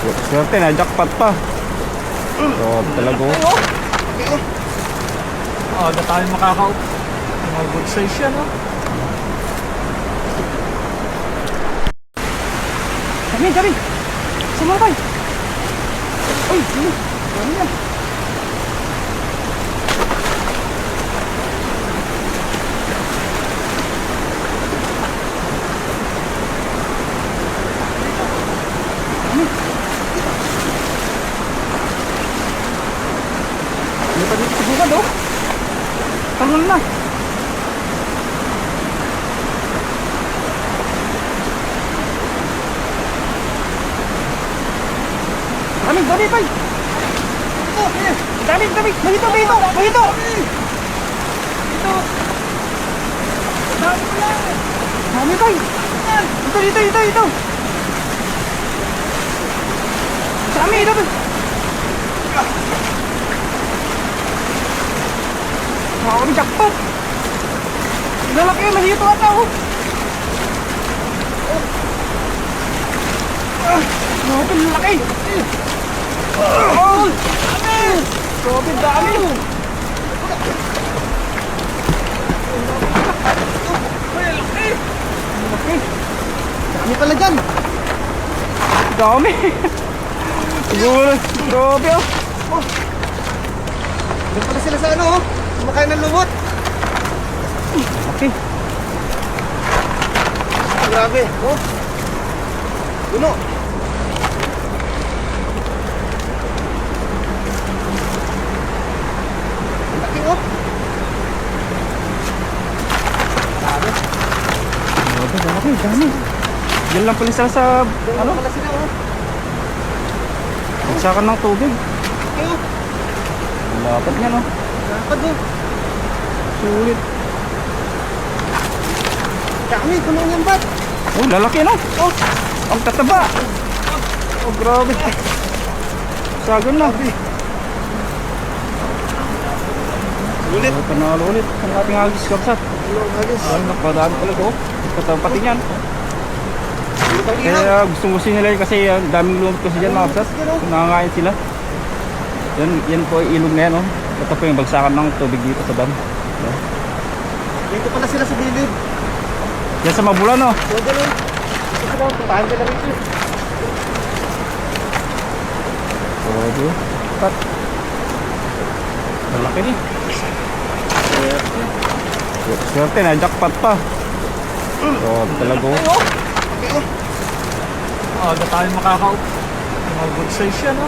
Swerte na, jackpot pa. So, talaga. Da tayo makaka-up. Mga good size yan, no? Dami. Sama tayo. Uy, dami yan. Hindi pa dito sa bukad, oh. Talon na. Dami, tay. Dami. Mahito. Dami, tay. Dito. Dami, dito. Ang jackpot. Lalaki, mahito ata, oh. Grabe, laki. Oh! Grabe, dami. Laki. Dami pala dyan. Dami. Siguro. Grabe, oh. Doon pala sila sa ano, oh. Kumakain ng lumot. Laki. Grabe, oh. Duno. Laki, oh. Grabe, dami. Yan lang pala sila sa, Ano pala sila, oh. nagsakan ng tubig. Laki, oh. Lapad niya, no? Dapat, oh. Sulit. Dami, puno niyang bat. Oh, lalaki, no? Oh. Ang tataba. Oh, grabe. Sagan na. Ulit. Oh, panalo ulit ang ating agis kapsat. Hello, agis. Ay, nakadaan talaga, oh. Katapati niyan. Lutang ilaw. Kaya gustong gusto nila yun kasi daming lumot kasi dyan, mga kapsat. Nangangain sila. Yan po ay ilog na yan, oh. Ito po yung bagsakan ng tubig dito sa dam. Dito pala sila sa bilid. Yan sa Mabulan, oh. So, ganun. Ito daw, puntahan ka na rito. Grabe. Pat. Malaki ni. Swerte na, jackpot pa. Grabe talaga, oh. Okay, oh. Da tayo makaka-up. Mga good size yan, no?